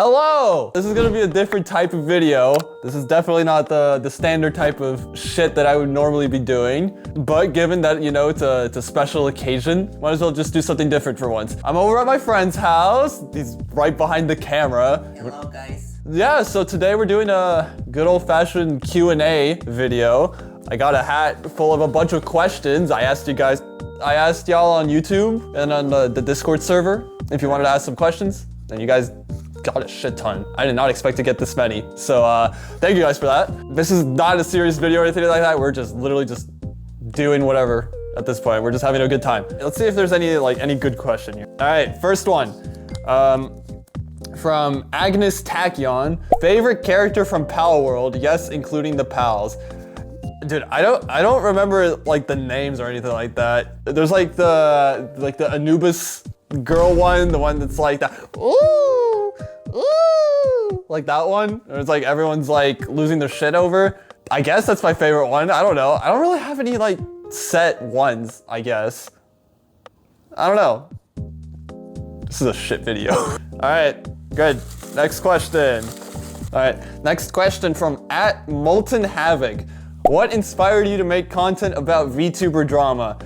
Hello! This is gonna be a different type of video. This is definitely not the standard type of shit that I would normally be doing. But given that, you know, it's a special occasion, might as well just do something different for once. I'm over at my friend's house. He's right behind the camera. Hello, guys. Yeah, so today we're doing a good old-fashioned Q&A video. I got a hat full of a bunch of questions. I asked y'all on YouTube and on the Discord server if you wanted to ask some questions, and you guys got a shit ton. I did not expect to get this many. So thank you guys for that. This is not a serious video or anything like that. We're just literally just doing whatever at this point. We're just having a good time. Let's see if there's any good question here. All right, first one. From Agnes Tachyon. Favorite character from Pal World? Yes, including the pals. Dude, I don't remember like the names or anything like that. There's like the Anubis girl one, the one that's like that. Ooh, ooh, like that one. Or it's like everyone's like losing their shit over. I guess that's my favorite one. I don't know. I don't really have any like set ones, I guess. I don't know. This is a shit video. All right, good. Next question. All right, next question from @MoltenHavoc. What inspired you to make content about VTuber drama?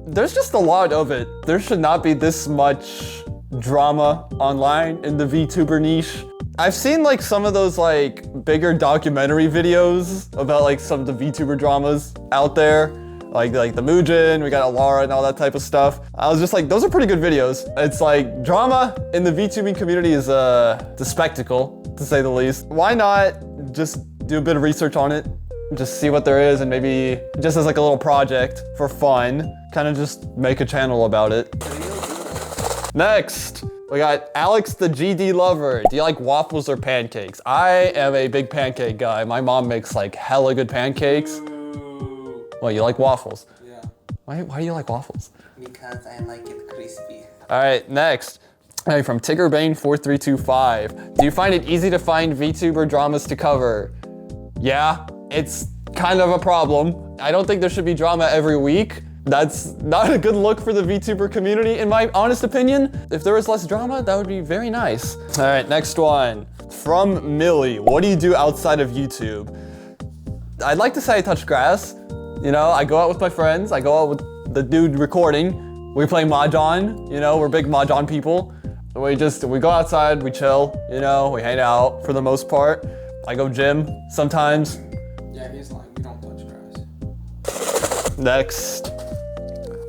There's just a lot of it. There should not be this much drama online in the VTuber niche. I've seen like some of those like bigger documentary videos about like some of the VTuber dramas out there. Like the Muujin, we got Alara and all that type of stuff. I was just like, those are pretty good videos. It's like drama in the VTubing community is it's a spectacle, to say the least. Why not just do a bit of research on it? Just see what there is, and maybe just as like a little project for fun, kind of just make a channel about it. Next, we got Alex the GD Lover. Do you like waffles or pancakes? I am a big pancake guy. My mom makes like hella good pancakes. Well, you like waffles? Yeah. Why do you like waffles? Because I like it crispy. All right, next. Hey, from TiggerBane4325. Do you find it easy to find VTuber dramas to cover? Yeah, it's kind of a problem. I don't think there should be drama every week. That's not a good look for the VTuber community, in my honest opinion. If there was less drama, that would be very nice. All right, next one. From Millie. What do you do outside of YouTube? I'd like to say I touch grass. You know, I go out with my friends. I go out with the dude recording. We play Mahjong. You know, we're big Mahjong people. We go outside, we chill, you know, we hang out for the most part. I go gym sometimes. Yeah, he's lying. We don't touch grass. Next,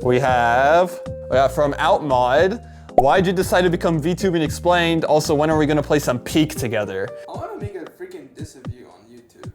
we got from Outmod. Why'd you decide to become VTubing Explained? Also, when are we gonna play some Peak together? I want to make a freaking diss of you on YouTube.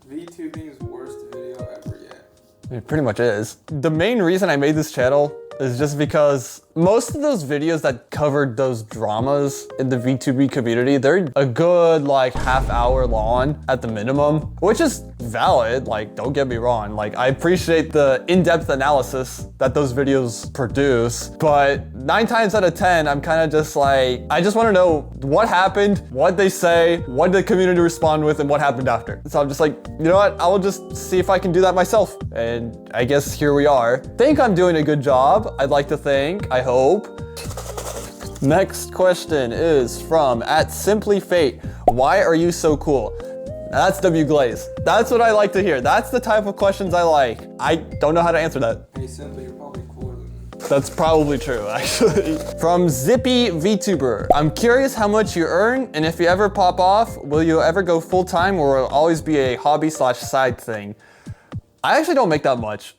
VTubing's worst video ever yet. It pretty much is. The main reason I made this channel is just because most of those videos that covered those dramas in the VTubing community, they're a good like half hour long at the minimum, which is valid, like don't get me wrong. Like I appreciate the in-depth analysis that those videos produce, but 9 times out of 10, I'm kind of just like, I just want to know what happened, what they say, what did the community respond with, and what happened after. So I'm just like, you know what, I will just see if I can do that myself. And I guess here we are. Think I'm doing a good job. I'd like to think, I hope. Next question is from @SimplyFate. Why are you so cool? That's W Glaze. That's what I like to hear. That's the type of questions I like. I don't know how to answer that. Hey, Simply, you're probably cooler than me. That's probably true, actually. From Zippy VTuber. I'm curious how much you earn, and if you ever pop off, will you ever go full-time, or will it always be a hobby/side thing? I actually don't make that much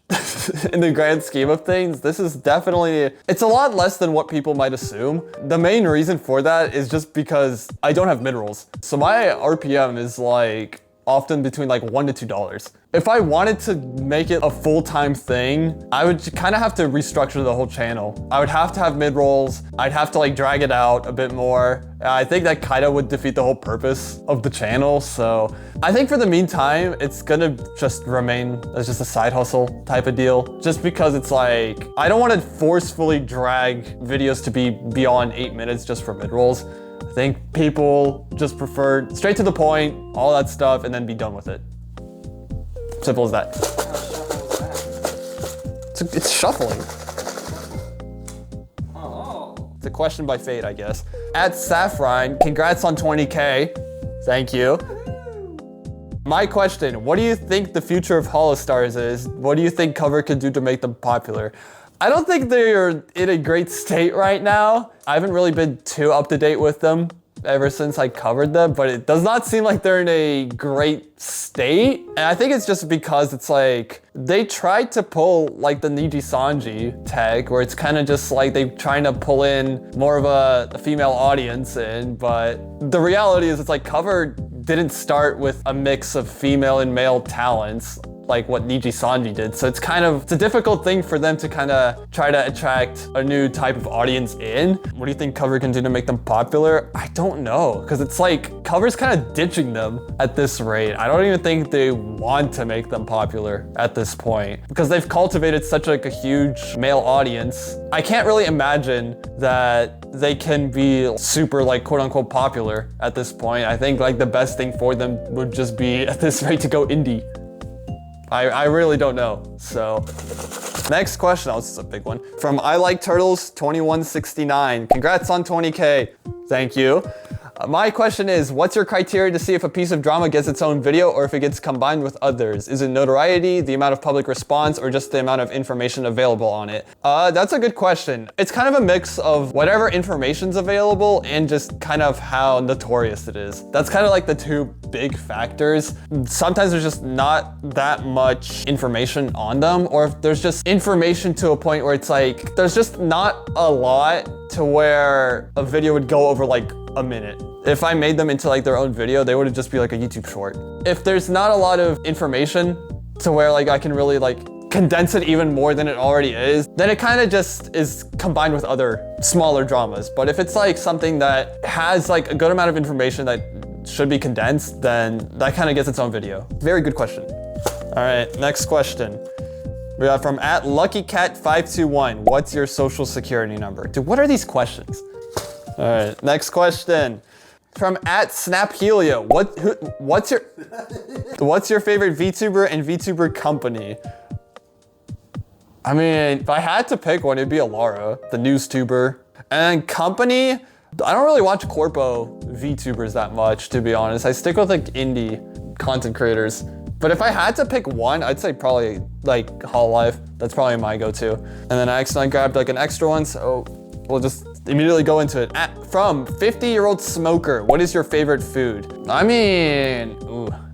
in the grand scheme of things. This is definitely, it's a lot less than what people might assume. The main reason for that is just because I don't have mid-rolls. So my RPM is like often between like $1 to $2. If I wanted to make it a full-time thing, I would kind of have to restructure the whole channel. I would have to have mid-rolls. I'd have to like drag it out a bit more. I think that kind of would defeat the whole purpose of the channel. So I think for the meantime, it's gonna just remain as just a side hustle type of deal. Just because it's like, I don't want to forcefully drag videos to be beyond 8 minutes just for mid-rolls. I think people just prefer straight to the point, all that stuff, and then be done with it. Simple as that. It's shuffling. Oh. It's a question by fate, I guess. At Saffron, congrats on 20K. Thank you. My question, what do you think the future of Holostars is? What do you think Cover could do to make them popular? I don't think they're in a great state right now. I haven't really been too up to date with them ever since I covered them, but it does not seem like they're in a great state. And I think it's just because it's like, they tried to pull like the Niji Sanji tag, where it's kind of just like they trying to pull in more of a female audience in, but the reality is it's like Cover didn't start with a mix of female and male talents like what Niji Sanji did. So it's a difficult thing for them to kind of try to attract a new type of audience in. What do you think Cover can do to make them popular? I don't know, because it's like Cover's kind of ditching them at this rate. I don't even think they want to make them popular at this point, because they've cultivated such like a huge male audience. I can't really imagine that they can be super like quote unquote popular at this point. I think like the best thing for them would just be at this rate to go indie. I really don't know. So next question, oh, this is a big one. From I Like Turtles 2169. Congrats on 20K. Thank you. My question is, what's your criteria to see if a piece of drama gets its own video or if it gets combined with others? Is it notoriety, the amount of public response, or just the amount of information available on it? That's a good question. It's kind of a mix of whatever information's available and just kind of how notorious it is. That's kind of like the two big factors. Sometimes there's just not that much information on them, or if there's just information to a point where it's like, there's just not a lot to where a video would go over like a minute. If I made them into like their own video, they would just be like a YouTube short. If there's not a lot of information to where like I can really like condense it even more than it already is, then it kind of just is combined with other smaller dramas. But if it's like something that has like a good amount of information that should be condensed, then that kind of gets its own video. Very good question. All right, next question. We got from @LuckyCat521. What's your social security number? Dude, what are these questions? All right, next question. From @SnapHelio. What's your favorite VTuber and VTuber company? I mean, if I had to pick one, it'd be Alara, the news tuber. And company, I don't really watch corpo VTubers that much, to be honest. I stick with like indie content creators. But if I had to pick one, I'd say probably like Hololive. That's probably my go-to. And then I accidentally grabbed like an extra one, so we'll just immediately go into it. From 50-year-old smoker, what is your favorite food? I mean,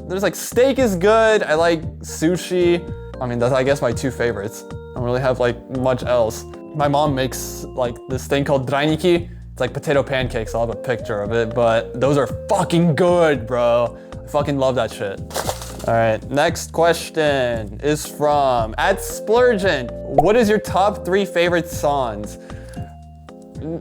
there's like steak is good. I like sushi. I mean, that's I guess my two favorites. I don't really have like much else. My mom makes like this thing called drainiki. It's like potato pancakes. I'll have a picture of it, but those are fucking good, bro. I fucking love that shit. All right, next question is from @Splurgent. What is your top 3 favorite songs?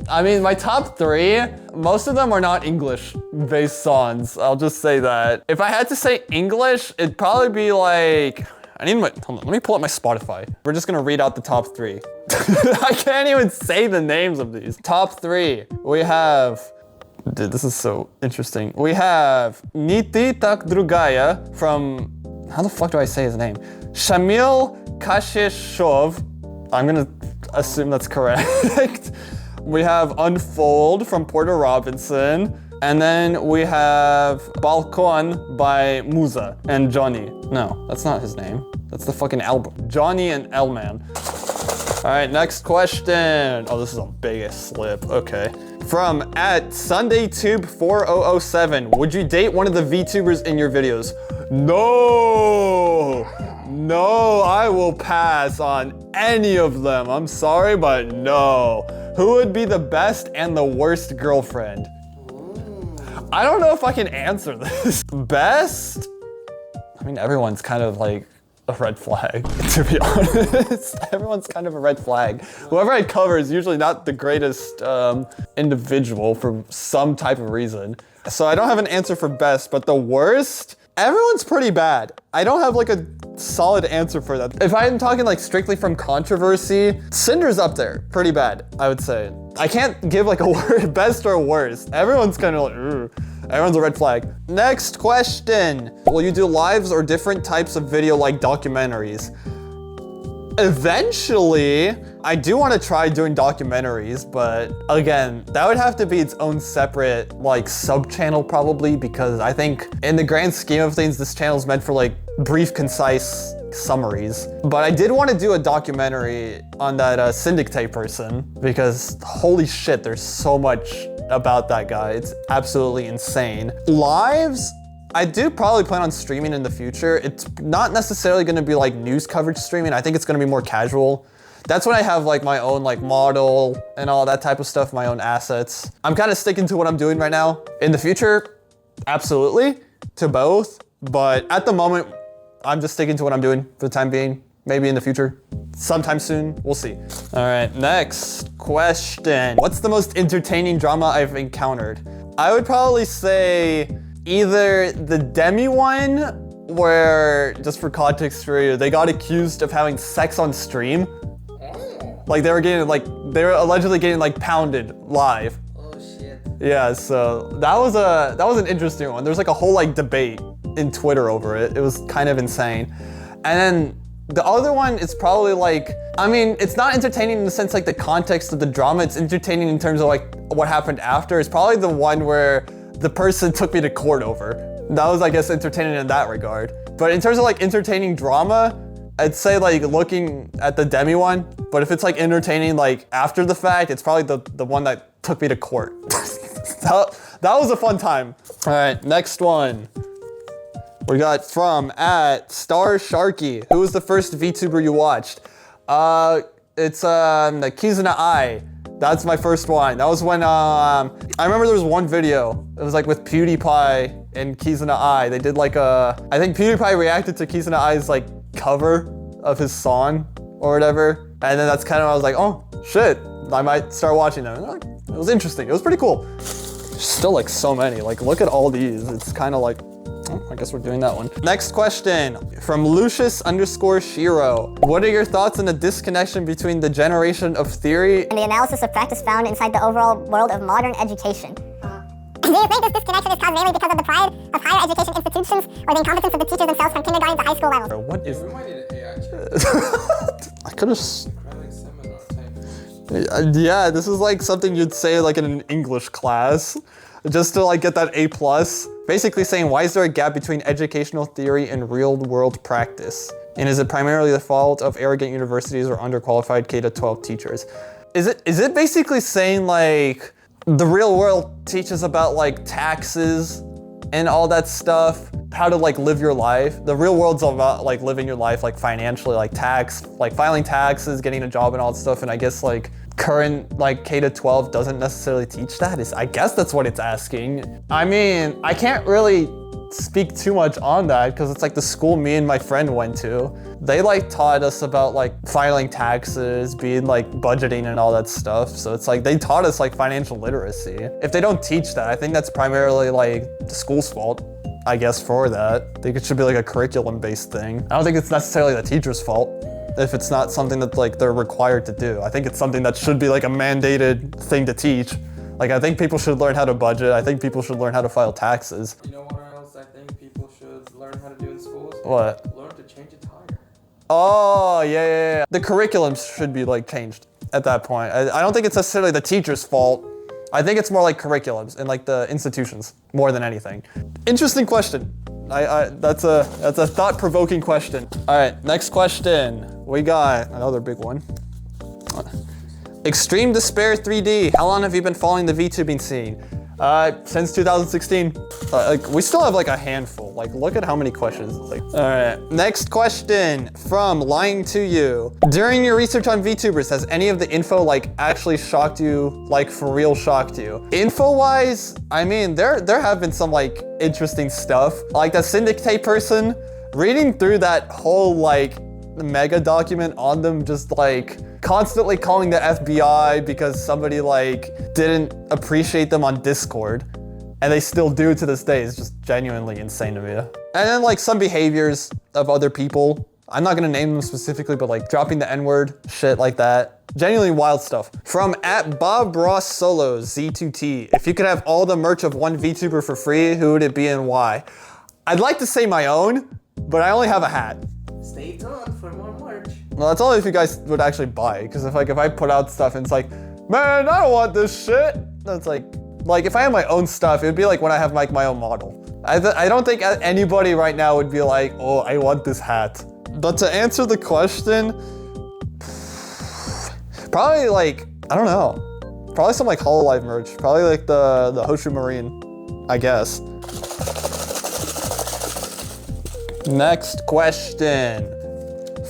I mean, my top 3, most of them are not English-based songs. I'll just say that. If I had to say English, it'd probably be like, hold on, let me pull up my Spotify. We're just gonna read out the top 3. I can't even say the names of these. Top 3, we have, dude, this is so interesting. We have Niti Tak Drugaya from, how the fuck do I say his name? Shamil Kashishov. I'm gonna assume that's correct. We have Unfold from Porter Robinson. And then we have Balcon by Musa and Johnny. No, that's not his name. That's the fucking album. Johnny and Elman. All right, next question. Oh, this is a biggest slip. Okay. From @SundayTube4007. Would you date one of the VTubers in your videos? No, I will pass on any of them. I'm sorry, but no. Who would be the best and the worst girlfriend? I don't know if I can answer this. Best? I mean, everyone's kind of like a red flag, to be honest. Everyone's kind of a red flag. Whoever I cover is usually not the greatest individual for some type of reason. So I don't have an answer for best, but the worst? Everyone's pretty bad. I don't have like a solid answer for that. If I'm talking like strictly from controversy, Cinder's up there, pretty bad, I would say. I can't give like a word, best or worst. Everyone's kind of like, everyone's a red flag. Next question. Will you do lives or different types of video like documentaries? Eventually, I do want to try doing documentaries, but again, that would have to be its own separate like sub-channel probably, because I think in the grand scheme of things, this channel is meant for like brief, concise summaries. But I did want to do a documentary on that Syndicate person, because holy shit, there's so much about that guy. It's absolutely insane. Lives, I do probably plan on streaming in the future. It's not necessarily gonna be like news coverage streaming. I think it's gonna be more casual. That's when I have like my own like model and all that type of stuff, my own assets. I'm kind of sticking to what I'm doing right now. In the future, absolutely, to both. But at the moment, I'm just sticking to what I'm doing for the time being. Maybe in the future, sometime soon, we'll see. All right, next question. What's the most entertaining drama I've encountered? I would probably say either the Demi one, where, just for context for you, they got accused of having sex on stream. Like they were allegedly getting like pounded live. Oh shit. Yeah, so that was an interesting one. There's like a whole like debate in Twitter over it. It was kind of insane. And then the other one is probably like, I mean, it's not entertaining in the sense like the context of the drama. It's entertaining in terms of like what happened after. It's probably the one where the person took me to court over. That was, I guess, entertaining in that regard. But in terms of like entertaining drama, I'd say like looking at the Demi one, but if it's like entertaining like after the fact, it's probably the one that took me to court. that was a fun time. All right, next one. We got from @StarSharky. Who was the first VTuber you watched? It's the Kizuna Eye. That's my first one. That was when, I remember there was one video. It was like with PewDiePie and Kizuna Eye. They did like I think PewDiePie reacted to Kizuna Eye's like cover of his song or whatever. And then that's kind of, I was like, oh shit, I might start watching them. It was interesting, it was pretty cool. Still like so many, like look at all these. It's kind of like, oh, I guess we're doing that one. Next question from Lucius_Shiro. What are your thoughts on the disconnection between the generation of theory and the analysis of practice found inside the overall world of modern education? Do you think this disconnection is caused mainly because of the pride of higher education institutions or the incompetence of the teachers themselves from kindergarten to high school level? What is... We might need an AI chat. I could have... Seminar type. Yeah, this is like something you'd say like in an English class, just to like get that A+. Basically saying, why is there a gap between educational theory and real world practice? And is it primarily the fault of arrogant universities or underqualified K-12 teachers? Is it basically saying like, the real world teaches about like taxes and all that stuff, how to like live your life. The real world's all about like living your life like financially, like tax, like filing taxes, getting a job and all that stuff. And I guess like current like K-12 doesn't necessarily teach that. I guess that's what it's asking. I mean, I can't really speak too much on that because it's like the school me and my friend went to. They like taught us about like filing taxes, being like budgeting and all that stuff. So it's like they taught us like financial literacy. If they don't teach that, I think that's primarily like the school's fault, I guess, for that. I think it should be like a curriculum-based thing. I don't think it's necessarily the teacher's fault if it's not something that like they're required to do. I think it's something that should be like a mandated thing to teach. Like I think people should learn how to budget. I think people should learn how to file taxes. You know what else I think people should learn how to do in schools? What? Learn to change a tire. Oh, yeah. The curriculums should be like changed at that point. I don't think it's necessarily the teacher's fault. I think it's more like curriculums and like the institutions more than anything. Interesting question. That's a thought-provoking question. All right, next question. We got another big one. Extreme Despair 3D. How long have you been following the VTubing scene? Since 2016. Like we still have like a handful. Like look at how many questions. Like, all right. Next question from Lying to You. During your research on VTubers, has any of the info like actually shocked you? Like for real shocked you? Info-wise, I mean, there have been some like interesting stuff. Like that Syndicate person, reading through that whole like mega document on them, just like constantly calling the FBI because somebody like didn't appreciate them on Discord, and they still do to this day, is just genuinely insane to me. And then like some behaviors of other people, I'm not gonna name them specifically, but like dropping the N-word, shit like that. Genuinely wild stuff. From @BobRossSolo Z2T. If you could have all the merch of one VTuber for free, who would it be and why? I'd like to say my own, but I only have a hat. Stay tuned for more merch. Well, that's only if you guys would actually buy it. Because if I put out stuff and it's like, man, I don't want this shit. That's like if I have my own stuff, it would be like when I have like my own model. I don't think anybody right now would be like, oh, I want this hat. But to answer the question, probably like, I don't know. Probably some like Hololive merch. Probably like the Hoshu Marine, I guess. Next question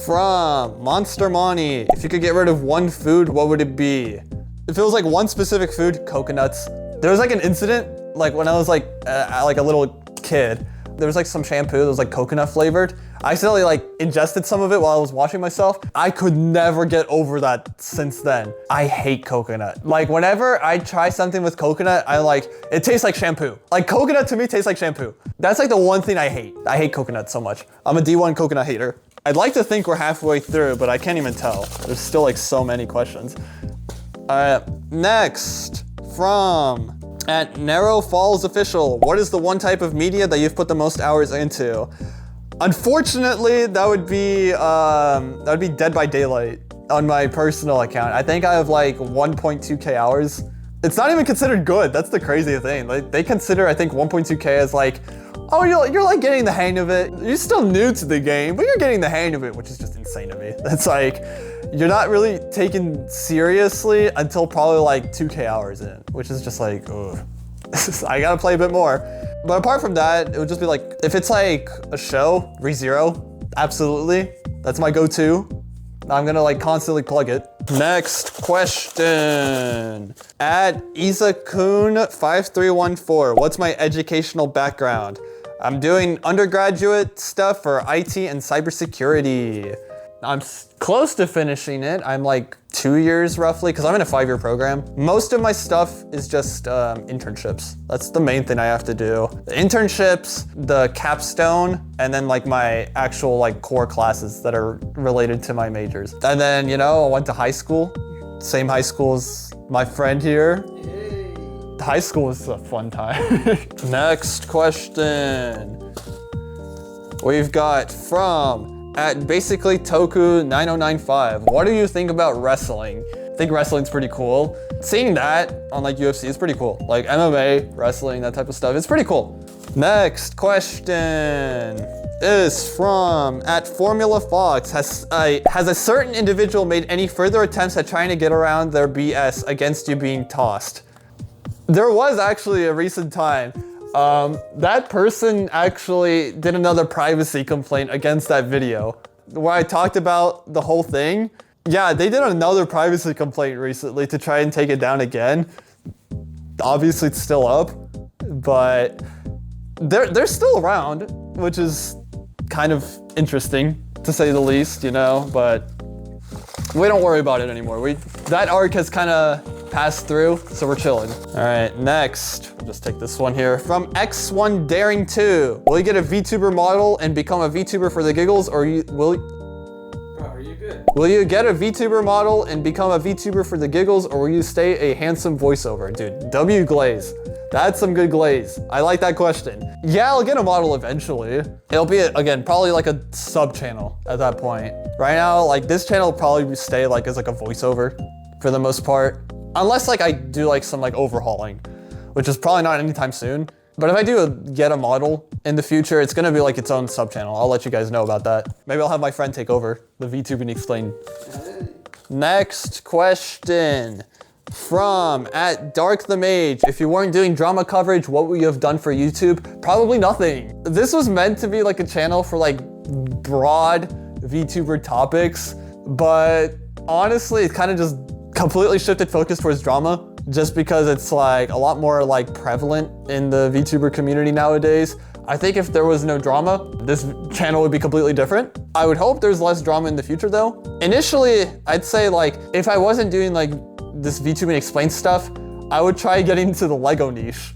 from Monster Money. If you could get rid of one food, what would it be? If it was like one specific food, coconuts. There was like an incident, like when I was like a little kid, there was like some shampoo that was like coconut flavored. I accidentally like ingested some of it while I was washing myself. I could never get over that since then. I hate coconut. Like whenever I try something with coconut, it tastes like shampoo. Like coconut to me tastes like shampoo. That's like the one thing I hate. I hate coconut so much. I'm a D1 coconut hater. I'd like to think we're halfway through, but I can't even tell. There's still like so many questions. Next from @Narrow Falls Official. What is the one type of media that you've put the most hours into? Unfortunately, that would be Dead by Daylight on my personal account. I think I have like 1.2k hours. It's not even considered good. That's the crazy thing. Like they consider, I think 1.2k as like, oh, you're like getting the hang of it. You're still new to the game, but you're getting the hang of it, which is just insane to me. That's like, you're not really taken seriously until probably like 2k hours in, which is just like, ugh. I gotta play a bit more. But apart from that, it would just be like, if it's like a show, ReZero, absolutely. That's my go-to. I'm gonna like constantly plug it. Next question. @Izakun5314. What's my educational background? I'm doing undergraduate stuff for IT and cybersecurity. I'm close to finishing it. I'm like 2 years roughly, because I'm in a 5-year program. Most of my stuff is just internships. That's the main thing I have to do. The internships, the capstone, and then like my actual like core classes that are related to my majors. And then, you know, I went to high school. Same high school as my friend here. Yay. High school was a fun time. Next question. We've got from @basically Toku 9095. What do you think about wrestling? I think wrestling's pretty cool. Seeing that on like UFC is pretty cool. Like MMA, wrestling, that type of stuff. It's pretty cool. Next question is from @Formula Fox. Has a certain individual made any further attempts at trying to get around their BS against you being tossed? There was actually a recent time. That person actually did another privacy complaint against that video where I talked about the whole thing. Yeah, they did another privacy complaint recently to try and take it down again. Obviously it's still up, but they're still around, which is kind of interesting to say the least, you know, but we don't worry about it anymore. That arc has kind of passed through, so we're chilling. All right, next, I'll just take this one here. From X1 Daring 2. Will you get a VTuber model and become a VTuber for the giggles, or Bro, are you good? will you get a VTuber model and become a VTuber for the giggles, or will you stay a handsome voiceover? Dude, W glaze. That's some good glaze. I like that question. Yeah, I'll get a model eventually. It'll be, again, probably like a sub-channel at that point. Right now, like this channel will probably stay like as like a voiceover for the most part. Unless like I do like some like overhauling, which is probably not anytime soon. But if I do get a model in the future, it's gonna be like its own sub-channel. I'll let you guys know about that. Maybe I'll have my friend take over the VTubing Explained. Next question from @DarkTheMage. If you weren't doing drama coverage, what would you have done for YouTube? Probably nothing. This was meant to be like a channel for like broad VTuber topics, but honestly, it kind of just completely shifted focus towards drama just because it's like a lot more like prevalent in the VTuber community nowadays. I think if there was no drama, this channel would be completely different. I would hope there's less drama in the future though. Initially, I'd say like, if I wasn't doing like this VTubing Explained stuff, I would try getting into the Lego niche.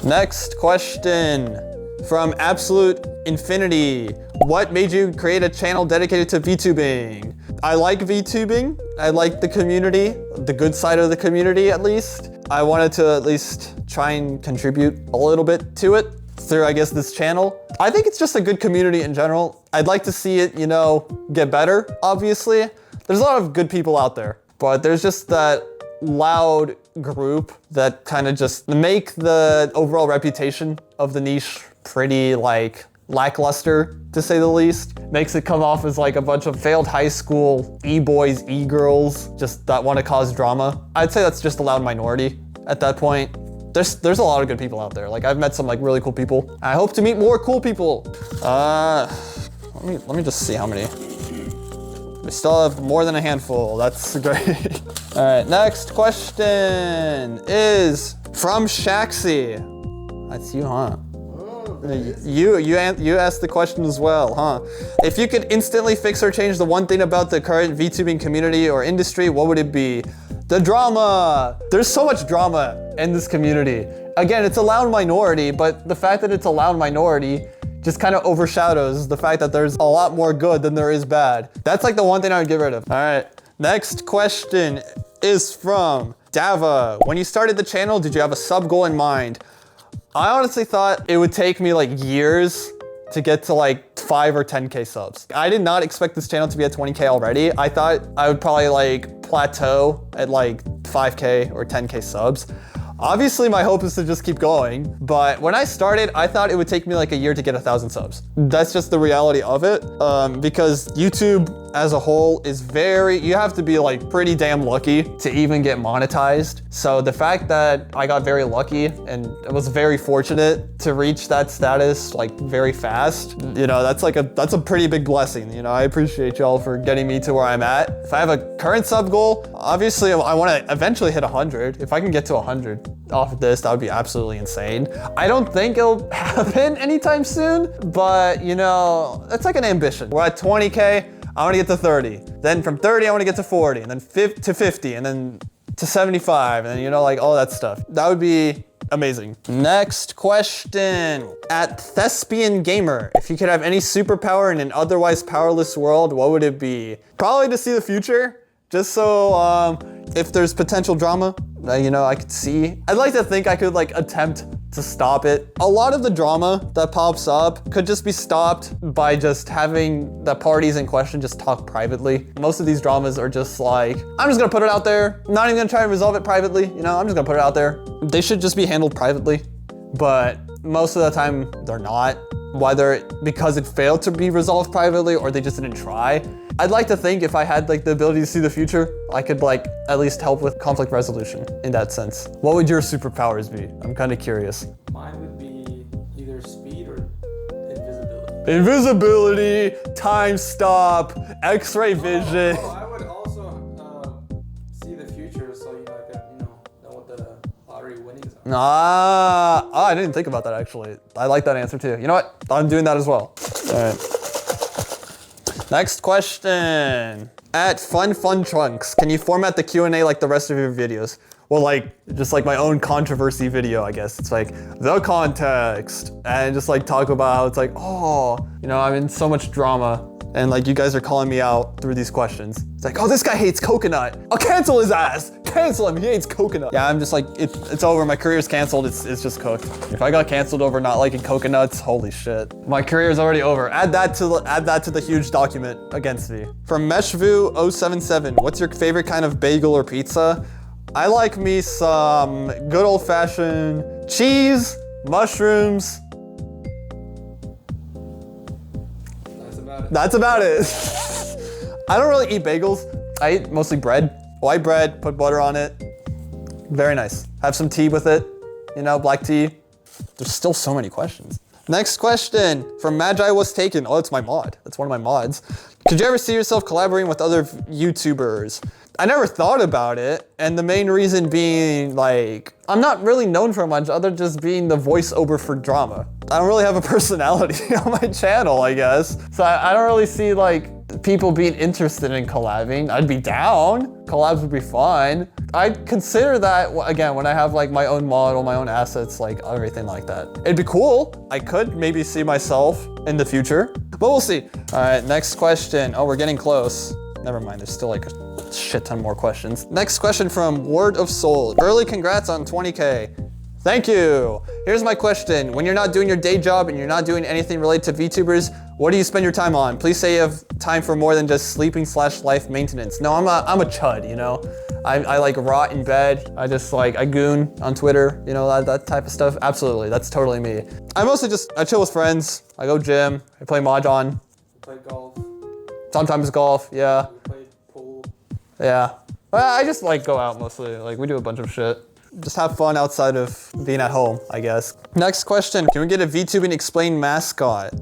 Next question from Absolute Infinity. What made you create a channel dedicated to VTubing? I like VTubing. I like the community, the good side of the community at least. I wanted to at least try and contribute a little bit to it through, I guess, this channel. I think it's just a good community in general. I'd like to see it, you know, get better, obviously. There's a lot of good people out there, but there's just that loud group that kind of just make the overall reputation of the niche pretty like lackluster, to say the least. Makes it come off as like a bunch of failed high school e-boys, e-girls, just that want to cause drama. I'd say that's just a loud minority at that point. There's a lot of good people out there. Like I've met some like really cool people. I hope to meet more cool people. Let me just see how many. We still have more than a handful. That's great. All right, next question is from Shaxi. That's you, huh? You asked the question as well, huh? If you could instantly fix or change the one thing about the current VTubing community or industry, what would it be? The drama. There's so much drama in this community. Again, it's a loud minority, but the fact that it's a loud minority just kind of overshadows the fact that there's a lot more good than there is bad. That's like the one thing I would get rid of. All right, next question is from Dava. When you started the channel, did you have a sub goal in mind? I honestly thought it would take me like years to get to like 5 or 10K subs. I did not expect this channel to be at 20K already. I thought I would probably like plateau at like 5K or 10K subs. Obviously, my hope is to just keep going, but when I started, I thought it would take me like a year to get 1,000 subs. That's just the reality of it, because YouTube as a whole is you have to be like pretty damn lucky to even get monetized. So the fact that I got very lucky and was very fortunate to reach that status like very fast, you know, that's a pretty big blessing. You know, I appreciate y'all for getting me to where I'm at. If I have a current sub goal, obviously I want to eventually hit 100. If I can get to 100 off of this, that would be absolutely insane. I don't think it'll happen anytime soon, but you know, it's like an ambition. We're at 20K, I want to get to 30. Then from 30, I want to get to 40, and then to 50, and then to 75, and then, you know, like all that stuff. That would be amazing. Next question, at Thespian Gamer. If you could have any superpower in an otherwise powerless world, what would it be? Probably to see the future, just so if there's potential drama, you know, I could see. I'd like to think I could like attempt to stop it. A lot of the drama that pops up could just be stopped by just having the parties in question just talk privately. Most of these dramas are just like, I'm just gonna put it out there. I'm not even gonna try to resolve it privately. You know, I'm just gonna put it out there. They should just be handled privately, but most of the time they're not. Whether because it failed to be resolved privately or they just didn't try. I'd like to think if I had like the ability to see the future, I could like at least help with conflict resolution in that sense. What would your superpowers be? I'm kind of curious. Mine would be either speed or invisibility. Invisibility, time stop, X-ray vision. I would also see the future, so you know I could know what the lottery winnings are. I didn't think about that actually. I like that answer too. You know what? I'm doing that as well. All right. Next question. At Fun Trunks, can you format the Q&A like the rest of your videos? Well, like, just like my own controversy video, I guess. It's like, the context, and just like talk about how it's like, oh, you know, I'm in so much drama, and like you guys are calling me out through these questions. It's like, oh, this guy hates coconut. I'll cancel his ass. Cancel him, he hates coconut. Yeah, I'm just like, it's over, my career's canceled, it's just cooked. If I got canceled over not liking coconuts, holy shit. My career is already over. Add that to the huge document against me. From Meshvu077, what's your favorite kind of bagel or pizza? I like me some good old fashioned cheese, mushrooms. That's about it. I don't really eat bagels. I eat mostly bread. White bread, put butter on it. Very nice. Have some tea with it, you know, black tea. There's still so many questions. Next question from Magi Was Taken. Oh, that's my mod. That's one of my mods. Could you ever see yourself collaborating with other YouTubers? I never thought about it, and the main reason being like, I'm not really known for much other than just being the voiceover for drama. I don't really have a personality on my channel, I guess. So I don't really see like people being interested in collabing. I'd be down. Collabs would be fun. I'd consider that, again, when I have like my own model, my own assets, like everything like that. It'd be cool. I could maybe see myself in the future, but we'll see. All right, next question. Oh, we're getting close. Never mind, there's still like a shit ton more questions. Next question from Word of Soul. Early congrats on 20K. Thank you. Here's my question. When you're not doing your day job and you're not doing anything related to VTubers, what do you spend your time on? Please say you have time for more than just sleeping / life maintenance. No, I'm a chud, you know? I like rot in bed. I just like, I goon on Twitter, you know, that type of stuff. Absolutely, that's totally me. I mostly I chill with friends. I go gym, I play Mahjong. Play golf. Sometimes golf, yeah. Play pool. Yeah. Well, I just like go out mostly. Like we do a bunch of shit. Just have fun outside of being at home, I guess. Next question, can we get a VTubing explained mascot?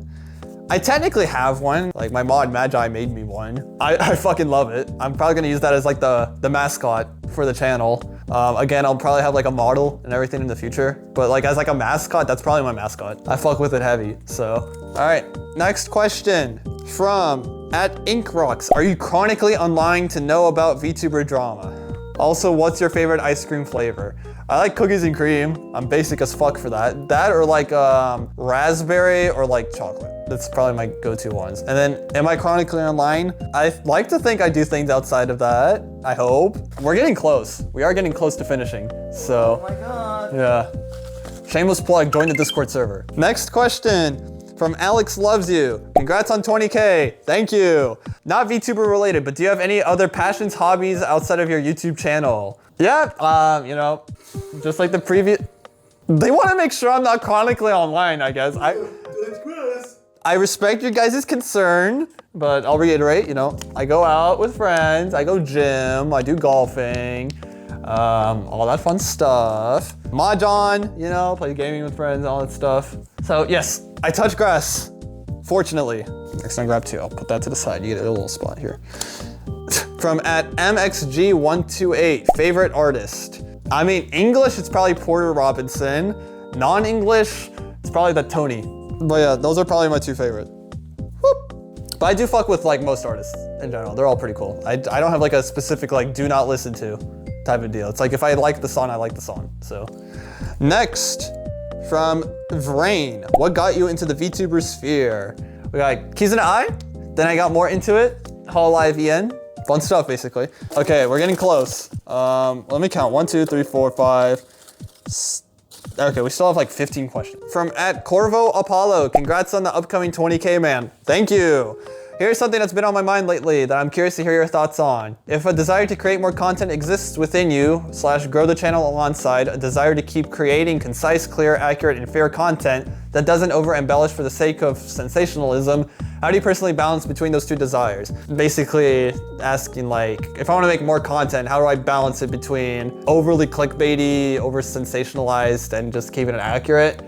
I technically have one. Like my mod Magi made me one. I fucking love it. I'm probably gonna use that as like the mascot for the channel. Again, I'll probably have like a model and everything in the future, but like as like a mascot, that's probably my mascot. I fuck with it heavy, so. All right, next question from @InkRocks. Are you chronically online to know about VTuber drama? Also, what's your favorite ice cream flavor? I like cookies and cream. I'm basic as fuck for that. That or like raspberry or like chocolate. That's probably my go-to ones. And then, am I chronically online? I like to think I do things outside of that. I hope. We're getting close. We are getting close to finishing. So, Oh my god. yeah. Shameless plug, join the Discord server. Next question from Alex Loves You. Congrats on 20K, thank you. Not VTuber related, but do you have any other passions, hobbies outside of your YouTube channel? Yeah, you know, just like the previous, they want to make sure I'm not chronically online, I guess. I respect your guys' concern, but I'll reiterate, you know, I go out with friends, I go gym, I do golfing, all that fun stuff. Mahjong, you know, play gaming with friends, all that stuff. So yes, I touch grass, fortunately. Next time grab two, I'll put that to the side. You get a little spot here. From @MXG128, favorite artist. I mean, English, it's probably Porter Robinson. Non-English, it's probably the Tony. But yeah, those are probably my two favorite. Whoop. But I do fuck with like most artists in general. They're all pretty cool. I don't have like a specific like do not listen to type of deal. It's like if I like the song, I like the song. So next from Vrain, what got you into the VTuber sphere? We got Keys in the Eye, then I got more into it. Hololive EN, fun stuff basically. Okay, we're getting close. Let me count, 1, 2, 3, 4, 5. Okay, we still have like 15 questions. From @Corvo Apollo, congrats on the upcoming 20K, man. Thank you. Here's something that's been on my mind lately that I'm curious to hear your thoughts on. If a desire to create more content exists within you, / grow the channel alongside a desire to keep creating concise, clear, accurate, and fair content that doesn't over-embellish for the sake of sensationalism, how do you personally balance between those two desires? Basically asking like, if I want to make more content, how do I balance it between overly clickbaity, over-sensationalized, and just keeping it accurate?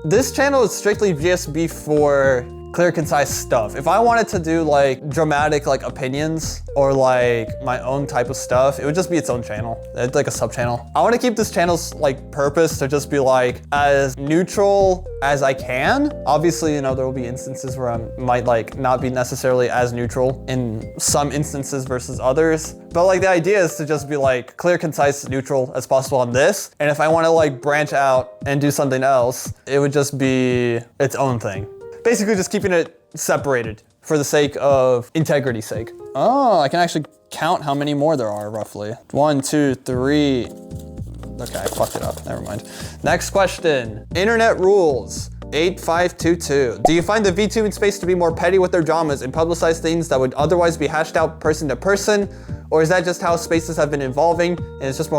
This channel is strictly just be for clear, concise stuff. If I wanted to do like dramatic like opinions or like my own type of stuff, it would just be its own channel. It's like a sub channel. I want to keep this channel's like purpose to just be like as neutral as I can. Obviously, you know, there will be instances where I might like not be necessarily as neutral in some instances versus others. But like the idea is to just be like clear, concise, neutral as possible on this. And if I want to like branch out and do something else, it would just be its own thing. Basically just keeping it separated for the sake of integrity's sake. Oh, I can actually count how many more there are roughly. 1, 2, 3. Okay, I fucked it up, never mind. Next question, internet rules. 8522. Do you find the VTubing space to be more petty with their dramas and publicize things that would otherwise be hashed out person to person? Or is that just how spaces have been evolving and it's just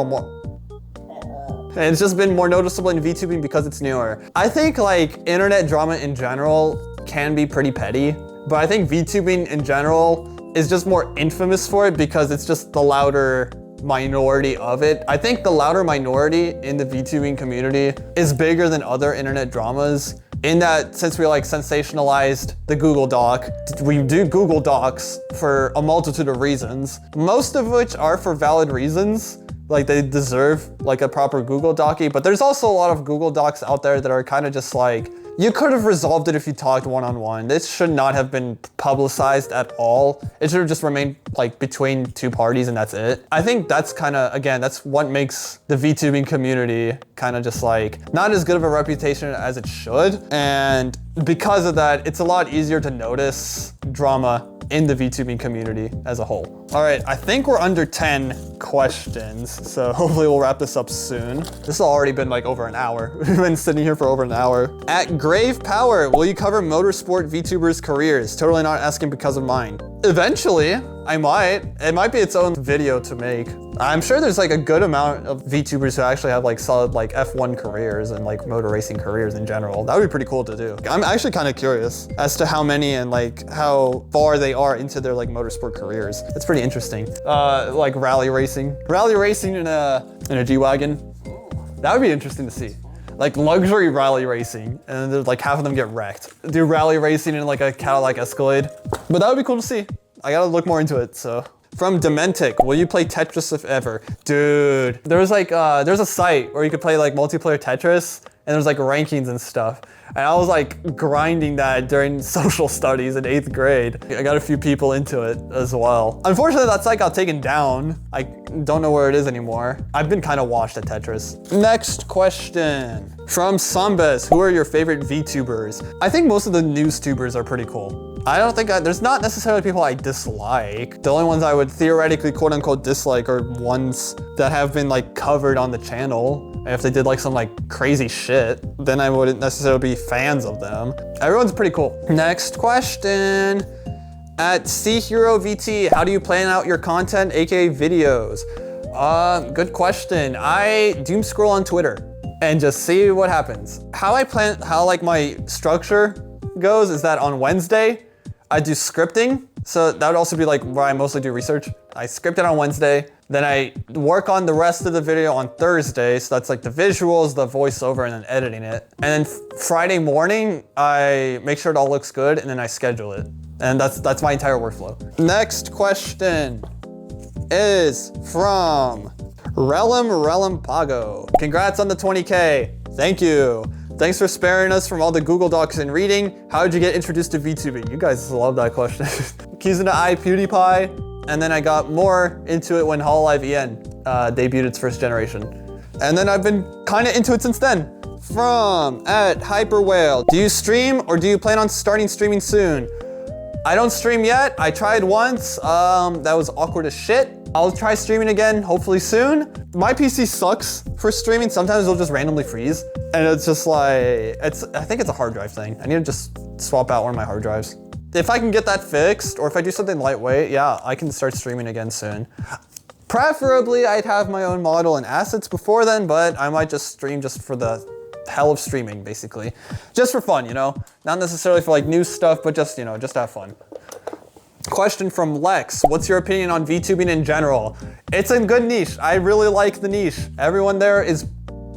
and it's just been more noticeable in VTubing because it's newer? I think like internet drama in general can be pretty petty, but I think VTubing in general is just more infamous for it because it's just the louder minority of it. I think the louder minority in the VTubing community is bigger than other internet dramas in that since we like sensationalized the Google Doc, we do Google Docs for a multitude of reasons, most of which are for valid reasons. Like they deserve like a proper Google Docy, but there's also a lot of Google Docs out there that are kind of just like, you could have resolved it if you talked one-on-one. This should not have been publicized at all. It should have just remained like between two parties and that's it. I think that's kind of, again, that's what makes the VTubing community kind of just like not as good of a reputation as it should. And because of that, it's a lot easier to notice drama in the VTubing community as a whole. All right, I think we're under 10 questions, so hopefully we'll wrap this up soon. This has already been like over an hour. We've been sitting here for over an hour. At Grave Power, will you cover motorsport VTubers' careers? Totally not asking because of mine. Eventually, I might. It might be its own video to make. I'm sure there's like a good amount of VTubers who actually have like solid like F1 careers and like motor racing careers in general. That would be pretty cool to do. I'm actually kind of curious as to how many and like how far they are into their like motorsport careers. It's pretty interesting. Like rally racing in a G-Wagon. That would be interesting to see. Like luxury rally racing, and then like half of them get wrecked. Do rally racing in like a Cadillac Escalade. But that would be cool to see. I gotta look more into it, so. From Dementic, will you play Tetris if ever? Dude, there's a site where you could play like multiplayer Tetris, and there's like rankings and stuff. And I was like grinding that during social studies in 8th grade. I got a few people into it as well. Unfortunately, that site got taken down. I don't know where it is anymore. I've been kind of washed at Tetris. Next question. From Sambes, who are your favorite VTubers? I think most of the news tubers are pretty cool. I don't think there's not necessarily people I dislike. The only ones I would theoretically quote unquote dislike are ones that have been like covered on the channel. And if they did like some like crazy shit, then I wouldn't necessarily be fans of them. Everyone's pretty cool. Next question. At CHeroVT, how do you plan out your content, aka videos? Good question. I doom scroll on Twitter and just see what happens. How like my structure goes is that on Wednesday, I do scripting. So that would also be like where I mostly do research. I script it on Wednesday, then I work on the rest of the video on Thursday. So that's like the visuals, the voiceover, and then editing it. And then Friday morning, I make sure it all looks good, and then I schedule it. And that's my entire workflow. Next question is from Relum Pago. Congrats on the 20K. Thank you. Thanks for sparing us from all the Google Docs and reading. How did you get introduced to VTubing? You guys love that question. Kizuna I PewDiePie, and then I got more into it when Hololive EN debuted its first generation. And then I've been kind of into it since then. From at Hyperwhale, do you stream or do you plan on starting streaming soon? I don't stream yet. I tried once. That was awkward as shit. I'll try streaming again, hopefully soon. My PC sucks for streaming. Sometimes it'll just randomly freeze. And it's just like, I think it's a hard drive thing. I need to just swap out one of my hard drives. If I can get that fixed, or if I do something lightweight, yeah, I can start streaming again soon. Preferably, I'd have my own model and assets before then, but I might just stream just for the hell of streaming, basically. Just for fun, you know? Not necessarily for like new stuff, but just, you know, just have fun. Question from Lex, what's your opinion on VTubing in general? It's a good niche. I really like the niche. Everyone there is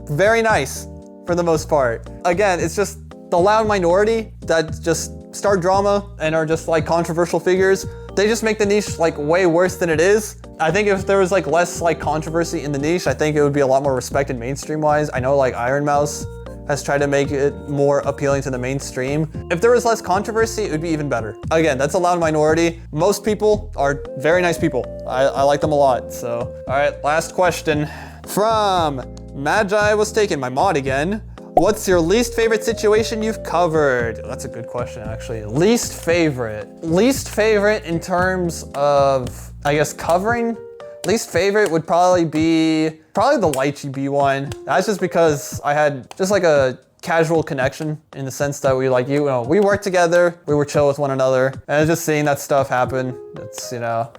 very nice for the most part. Again, it's just the loud minority that just start drama and are just like controversial figures. They just make the niche like way worse than it is. I think if there was like less like controversy in the niche, I think it would be a lot more respected mainstream wise. I know like Iron Mouse has tried to make it more appealing to the mainstream. If there was less controversy, it would be even better. Again, that's a loud minority. Most people are very nice people. I like them a lot, so. All right, last question. From Magi Was Taken, my mod again. What's your least favorite situation you've covered? That's a good question, actually. Least favorite. Least favorite in terms of, I guess, covering? Least favorite would probably be the Lychee Bee one. That's just because I had just like a casual connection in the sense that we like, you know, we worked together, we were chill with one another, and just seeing that stuff happen, it's, you know,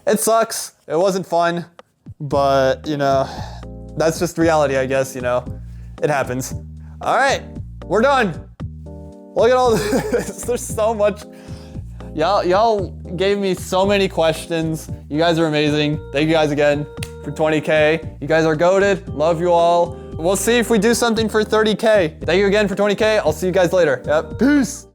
it sucks. It wasn't fun, but you know, that's just reality, I guess, you know, it happens. All right, we're done. Look at all this, there's so much. Y'all gave me so many questions. You guys are amazing. Thank you guys again for 20K. You guys are goated. Love you all. We'll see if we do something for 30K. Thank you again for 20K. I'll see you guys later. Yep. Peace.